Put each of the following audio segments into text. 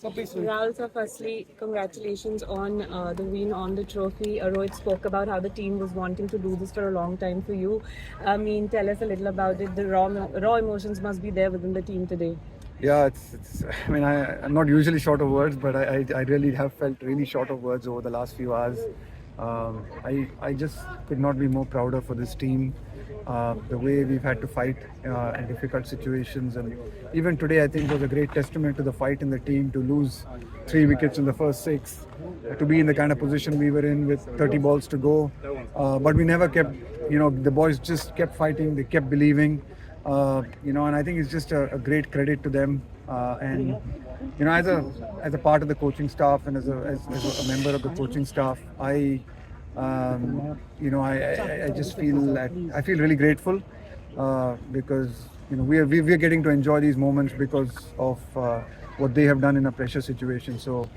Rahul, sir, firstly, congratulations on the win on the trophy. Rohit spoke about how the team was wanting to do this for a long time for you. I mean, tell us a little about it. The raw emotions must be there within the team today. Yeah, it's. I mean, I'm not usually short of words, but I really have felt really short of words over the last few hours. I just could not be more prouder for this team. The way we've had to fight in difficult situations, and even today, I think was a great testament to the fight in the team to lose 3 wickets in the first 6, to be in the kind of position we were in with 30 balls to go. But we never kept. The boys just kept fighting. They kept believing. And I think it's just a great credit to them. And as a part of the coaching staff and as a member of the coaching staff, I just I feel really grateful because we're getting to enjoy these moments because of what they have done in a pressure situation. So.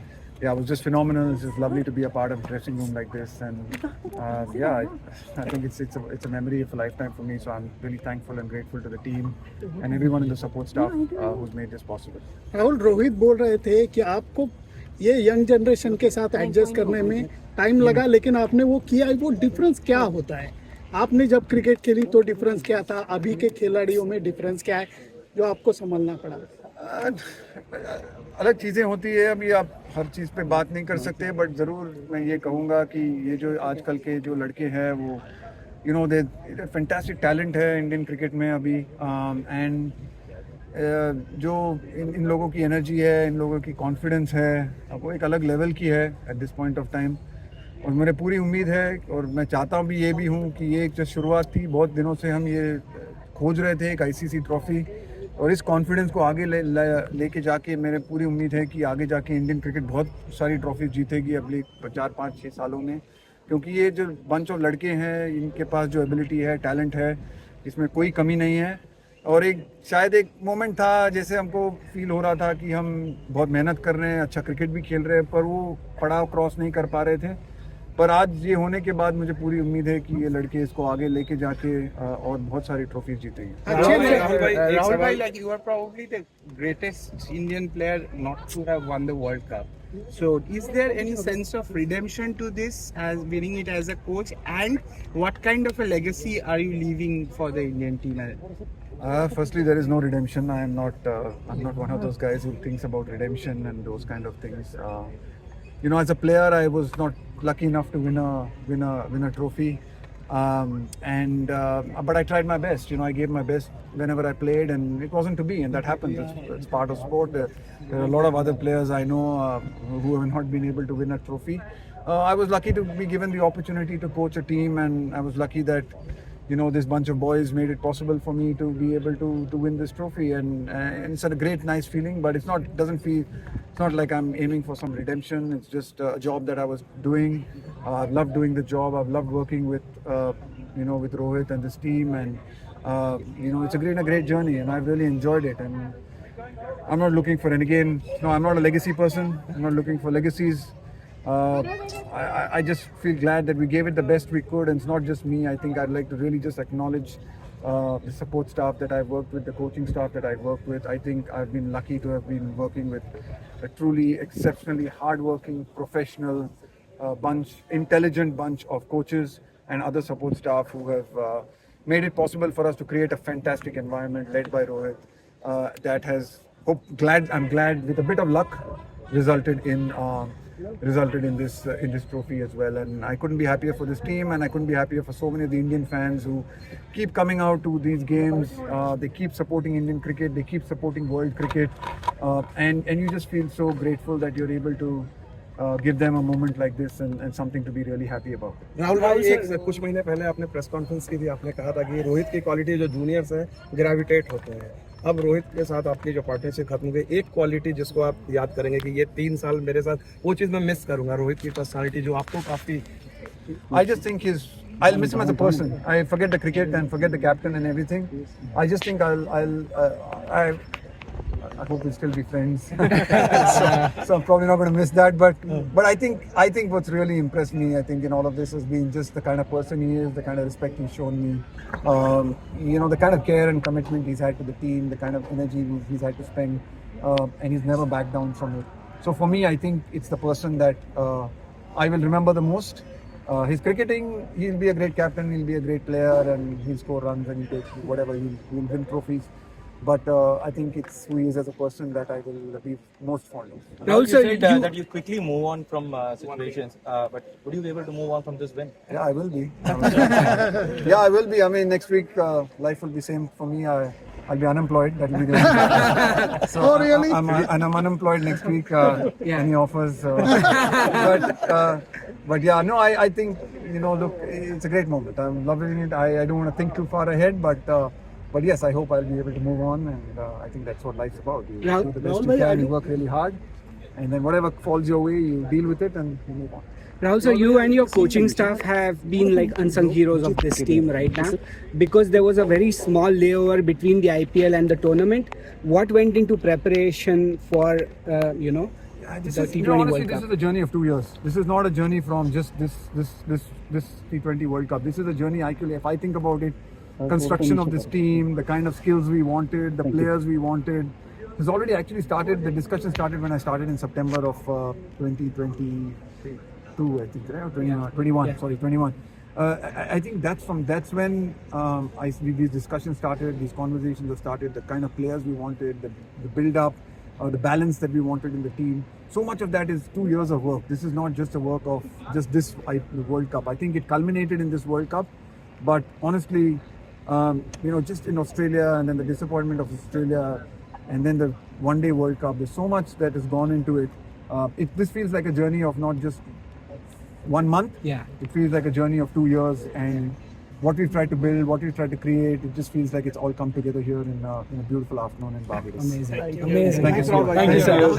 Yeah, it was just phenomenal. It's just lovely to be a part of a dressing room like this, and I think it's a memory of a lifetime for me. So I'm really thankful and grateful to the team and everyone in the support staff who's made this possible. Rahul, Rohit बोल रहे थे कि आपको ये young generation के साथ adjust करने में टाइम लगा, लेकिन आपने वो किया। वो डिफरेंस क्या होता है? आपने जब क्रिकेट खेली तो डिफरेंस क्या था? अभी के खिलाड़ियों में डिफरेंस क्या है जो आपको समझना पड़ा? अलग चीज़ें होती है, अभी आप हर चीज़ पे बात नहीं कर सकते, बट ज़रूर मैं ये कहूँगा कि ये जो आजकल के जो लड़के हैं वो दे फैंटास्टिक टैलेंट है इंडियन क्रिकेट में अभी। एंड जो इन लोगों की एनर्जी है, इन लोगों की कॉन्फिडेंस है, वो एक अलग लेवल की है at this point of time. और मेरे पूरी उम्मीद है और मैं चाहता भी ये भी हूँ कि ये एक जो शुरुआत थी, बहुत दिनों से हम ये खोज रहे थे एक ICC ट्रॉफी, और इस कॉन्फिडेंस को आगे लेके जाके मेरे पूरी उम्मीद है कि आगे जाके इंडियन क्रिकेट बहुत सारी ट्रॉफीज जीतेगी अगले 4, 5, 6 सालों में, क्योंकि ये जो बंच ऑफ लड़के हैं इनके पास जो एबिलिटी है, टैलेंट है, इसमें कोई कमी नहीं है। और शायद एक मोमेंट था जैसे हमको फील हो रहा था कि हम बहुत मेहनत कर रहे हैं, अच्छा क्रिकेट भी खेल रहे हैं, पर वो पड़ाव क्रॉस नहीं कर पा रहे थे। पर आज ये होने के बाद मुझे पूरी उम्मीद है कि ये लड़के इसको आगे लेके जाके और बहुत सारी ट्रॉफीज जीतेंगे। Rahul bhai, like you are probably the greatest Indian player not to have won the World Cup. So, is there any sense of redemption to this, as winning it as a coach, and what kind of a legacy are you leaving for the Indian team? Firstly, there is no redemption. I'm not one of those guys who thinks about redemption and those kind of things. As a player, I was not lucky enough to win a trophy, but I tried my best. I gave my best whenever I played, and it wasn't to be, and that happens. It's part of sport. There are a lot of other players I know who have not been able to win a trophy. I was lucky to be given the opportunity to coach a team, and I was lucky that this bunch of boys made it possible for me to be able to win this trophy, and it's a great, nice feeling. But it's not like I'm aiming for some redemption. It's just a job that I was doing. I've loved doing the job. I've loved working with with Rohit and this team, and it's a great journey, and I've really enjoyed it. And I'm not looking for, and again, no, I'm not a legacy person. I'm not looking for legacies. I just feel glad that we gave it the best we could, and it's not just me. I think I'd like to really just acknowledge the support staff that I've worked with, the coaching staff that I've worked with. I think I've been lucky to have been working with a truly exceptionally hardworking, professional intelligent bunch of coaches and other support staff who have made it possible for us to create a fantastic environment led by Rohit that has, I'm glad, with a bit of luck, resulted in this trophy as well. And I couldn't be happier for this team, and I couldn't be happier for so many of the Indian fans who keep coming out to these games. They keep supporting Indian cricket, they keep supporting world cricket, and you just feel so grateful that you're able to give them a moment like this and something to be really happy about. Rahul भाई, कुछ महीने पहले आपने press conference की थी, आपने कहा था कि रोहित की क्वालिटी जो जूनियर्स हैं ग्रेविटेट होते हैं। अब रोहित के साथ आपकी जो पार्टनरशिप खत्म हो गई, एक क्वालिटी जिसको आप याद करेंगे कि ये 3 साल मेरे साथ, वो चीज़ मैं मिस करूंगा, रोहित की पर्सनालिटी जो आपको काफ़ी। I just think I'll miss him as a person. I forget the cricket and forget the captain and everything. I just think I hope we'll still be friends. so I'm probably not going to miss that. But I think what's really impressed me, I think, in all of this has been just the kind of person he is, the kind of respect he's shown me, the kind of care and commitment he's had to the team, the kind of energy he's had to spend, and he's never backed down from it. So for me, I think it's the person that I will remember the most. His cricketing, he'll be a great captain, he'll be a great player, and he'll score runs and he'll take whatever, he'll win trophies. But I think it's who he is as a person that I will be most fond of. Rahul, You sir, said that you quickly move on from situations, but would you be able to move on from this win? Yeah, I will be. Yeah, I will be. I mean, next week life will be same for me. I'll be unemployed. That will be the so Oh, really? I'm unemployed next week. Any offers? But yeah, no. I think look, it's a great moment. I'm loving it. I don't want to think too far ahead, but yes, I hope I'll be able to move on, and I think that's what life's about. You do the best you can. You work really hard, and then whatever falls your way, you deal with it and you move on. Rahul, sir, you and your coaching staff have been like unsung heroes of this team right now, because there was a very small layover between the IPL and the tournament. What went into preparation for Yeah, the this is, T20 honestly, World this Cup? is a journey of 2 years. This is not a journey from just this T20 World Cup. This is a journey, actually, if I think about it, construction of this team, the kind of skills we wanted, the players we wanted, has already actually started. The discussion started when I started in September of 2022, I think, right? Or 21. Sorry, 21. I think that's when these discussions started, these conversations were started, the kind of players we wanted, the build-up, the balance that we wanted in the team. So much of that is 2 years of work. This is not just a work of just this World Cup. I think it culminated in this World Cup, but honestly, just in Australia, and then the disappointment of Australia, and then the one-day World Cup, there's so much that has gone into it. This feels like a journey of not just 1 month. Yeah. It feels like a journey of 2 years, and what we've tried to build, what we've tried to create, it just feels like it's all come together here in a beautiful afternoon in Barbados. Amazing. Thank you so much. Thank you, sir.